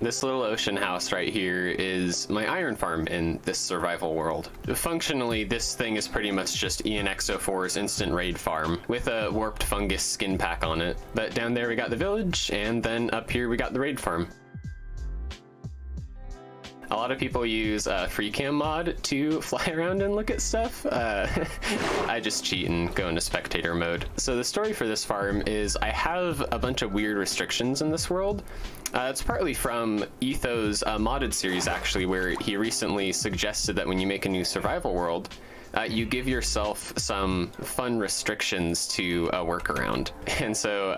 This little ocean house right here is my iron farm in this survival world. Functionally, this thing is pretty much just ENXO4's instant raid farm with a warped fungus skin pack on it. But down there we got the village, and then up here we got the raid farm. A lot of people use FreeCam mod to fly around and look at stuff. I just cheat and go into spectator mode. So the story for this farm is I have a bunch of weird restrictions in this world. It's partly from Etho's modded series, actually, where he recently suggested that when you make a new survival world, you give yourself some fun restrictions to work around. And so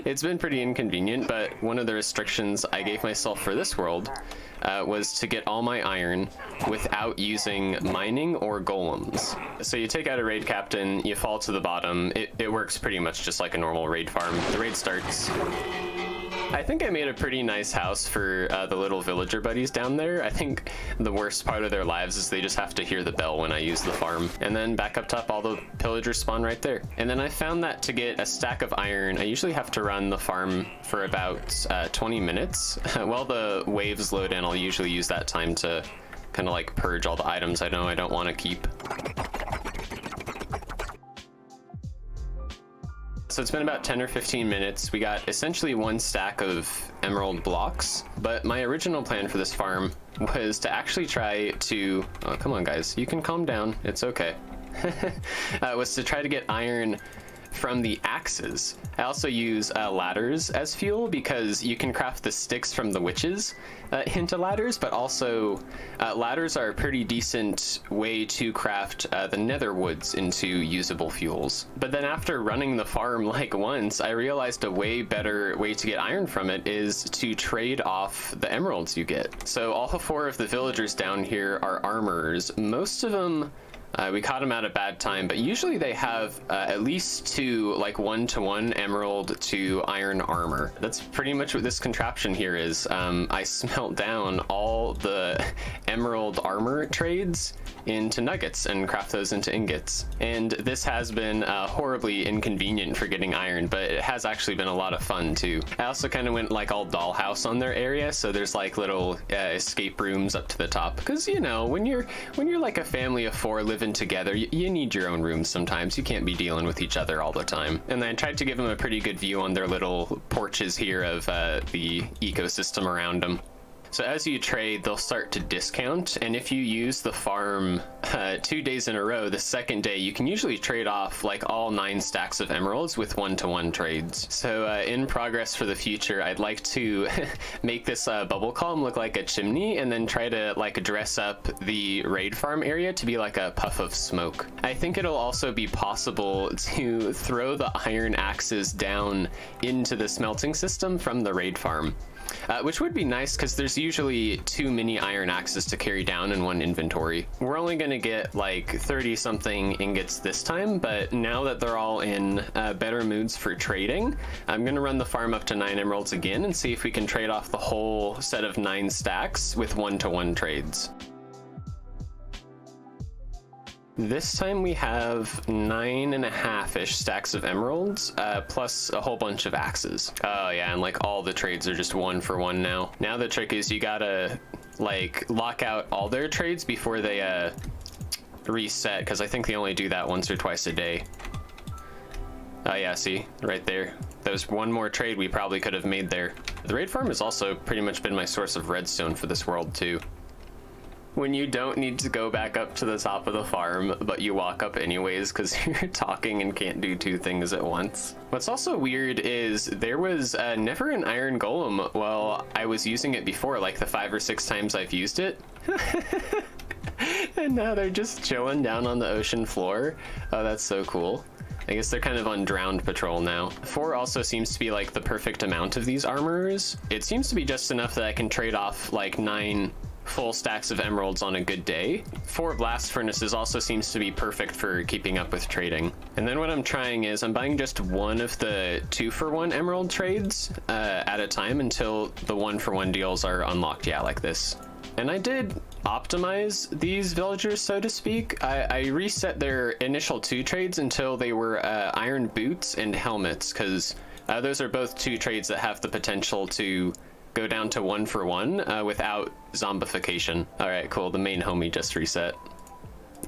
it's been pretty inconvenient, but one of the restrictions I gave myself for this world was to get all my iron without using mining or golems. So you take out a raid captain, you fall to the bottom. It works pretty much just like a normal raid farm. The raid starts. I think I made a pretty nice house for the little villager buddies down there. I think the worst part of their lives is they just have to hear the bell when I use the farm. And then back up top, all the pillagers spawn right there. And then I found that to get a stack of iron, I usually have to run the farm for about 20 minutes. While the waves load in, I'll usually use that time to kind of like purge all the items I know I don't want to keep. So it's been about 10 or 15 minutes. We got essentially one stack of emerald blocks, but my original plan for this farm was to actually try to, oh, come on guys, you can calm down, it's okay. Was to try to get iron from the axes. I also use ladders as fuel because you can craft the sticks from the witches into ladders, but also ladders are a pretty decent way to craft the nether woods into usable fuels. But then after running the farm like once, I realized a way better way to get iron from it is to trade off the emeralds you get. So all four of the villagers down here are armorers. Most of them we caught them at a bad time, but usually they have at least two like 1-to-1 emerald to iron armor. That's pretty much what this contraption here is. I smelt down all the emerald armor trades into nuggets and craft those into ingots. And this has been horribly inconvenient for getting iron, but it has actually been a lot of fun too. I also kind of went like all dollhouse on their area, so there's like little escape rooms up to the top. Because you know, when you're like a family of four living together, you need your own rooms sometimes. You can't be dealing with each other all the time. And then I tried to give them a pretty good view on their little porches here of the ecosystem around them. So as you trade, they'll start to discount, and if you use the farm 2 days in a row, the second day you can usually trade off like all 9 stacks of emeralds with 1-to-1 trades. So in progress for the future, I'd like to make this bubble column look like a chimney, and then try to like dress up the raid farm area to be like a puff of smoke. I think it'll also be possible to throw the iron axes down into the smelting system from the raid farm. Which would be nice because there's usually 2 mini iron axes to carry down in one inventory. We're only going to get like 30 something ingots this time, but now that they're all in better moods for trading, I'm going to run the farm up to 9 emeralds again and see if we can trade off the whole set of 9 stacks with 1-to-1 trades. This time we have 9.5-ish stacks of emeralds, plus a whole bunch of axes. Oh yeah, and like all the trades are just 1-for-1 now. Now the trick is you gotta like lock out all their trades before they reset, because I think they only do that once or twice a day. Oh yeah, see, right there. There's one more trade we probably could have made there. The raid farm has also pretty much been my source of redstone for this world too. When you don't need to go back up to the top of the farm, but you walk up anyways because you're talking and can't do 2 things at once. What's also weird is there was never an iron golem while I was using it before, like the 5 or 6 times I've used it. And now they're just chilling down on the ocean floor. Oh, that's so cool. I guess they're kind of on drowned patrol now. 4 also seems to be like the perfect amount of these armorers. It seems to be just enough that I can trade off like 9 full stacks of emeralds on a good day. 4 blast furnaces also seems to be perfect for keeping up with trading. And then what I'm trying is I'm buying just one of the 2-for-1 emerald trades at a time until the 1-for-1 deals are unlocked, yeah, like this. And I did optimize these villagers, so to speak. I reset their initial 2 trades until they were iron boots and helmets, because those are both 2 trades that have the potential to go down to 1 for 1 without zombification. All right, cool. The main homie just reset.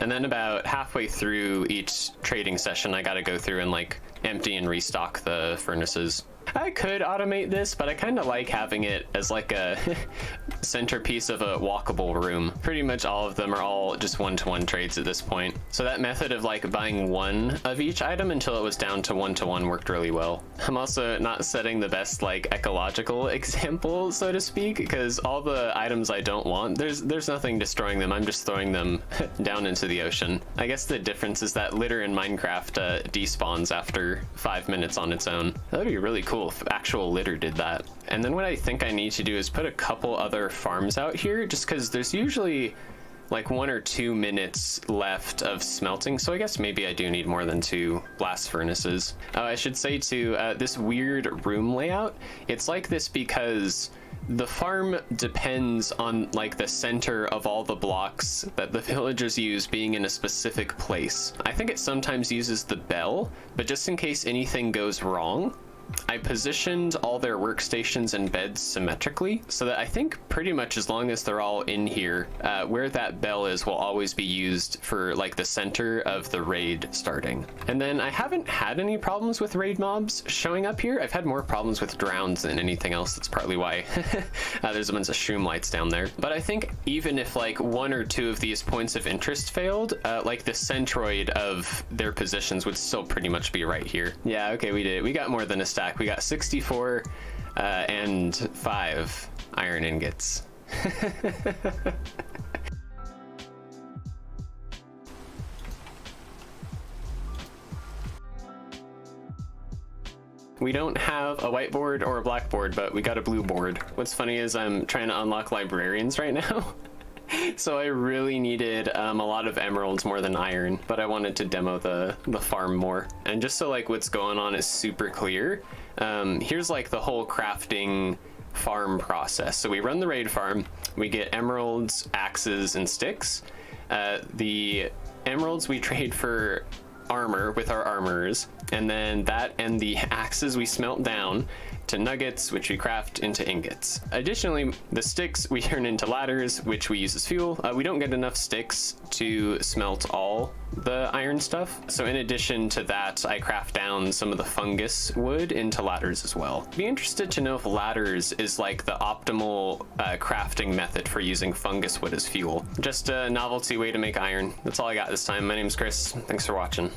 And then about halfway through each trading session, I gotta go through and like empty and restock the furnaces. I could automate this, but I kind of like having it as like a centerpiece of a walkable room. Pretty much all of them are all just one-to-one trades at this point. So that method of like buying one of each item until it was down to one-to-one worked really well. I'm also not setting the best like ecological example, so to speak, because all the items I don't want, there's nothing destroying them. I'm just throwing them down into the ocean. I guess the difference is that litter in Minecraft despawns after 5 minutes on its own. That would be really cool if actual litter did that. And then what I think I need to do is put a couple other farms out here, just because there's usually like 1 or 2 minutes left of smelting, so I guess maybe I do need more than 2 blast furnaces. I should say too, this weird room layout, it's like this because the farm depends on like the center of all the blocks that the villagers use being in a specific place. I think it sometimes uses the bell, but just in case anything goes wrong, I positioned all their workstations and beds symmetrically so that I think pretty much as long as they're all in here, where that bell is will always be used for like the center of the raid starting. And then I haven't had any problems with raid mobs showing up here. I've had more problems with drowns than anything else. That's partly why there's a bunch of shroom lights down there. But I think even if like 1 or 2 of these points of interest failed, like the centroid of their positions would still pretty much be right here. Yeah, okay, we did it. We got more than a stack. We got 64 and 5 iron ingots. We don't have a whiteboard or a blackboard, but we got a blue board. What's funny is I'm trying to unlock librarians right now. So I really needed a lot of emeralds more than iron, but I wanted to demo the farm more. And just so like what's going on is super clear, here's like the whole crafting farm process. So we run the raid farm, we get emeralds, axes, and sticks. The emeralds we trade for armor with our armorers, and then that and the axes we smelt down to nuggets, which we craft into ingots. Additionally, the sticks we turn into ladders, which we use as fuel. We don't get enough sticks to smelt all the iron stuff. So in addition to that, I craft down some of the fungus wood into ladders as well. Be interested to know if ladders is like the optimal crafting method for using fungus wood as fuel. Just a novelty way to make iron. That's all I got this time. My name's Chris. Thanks for watching.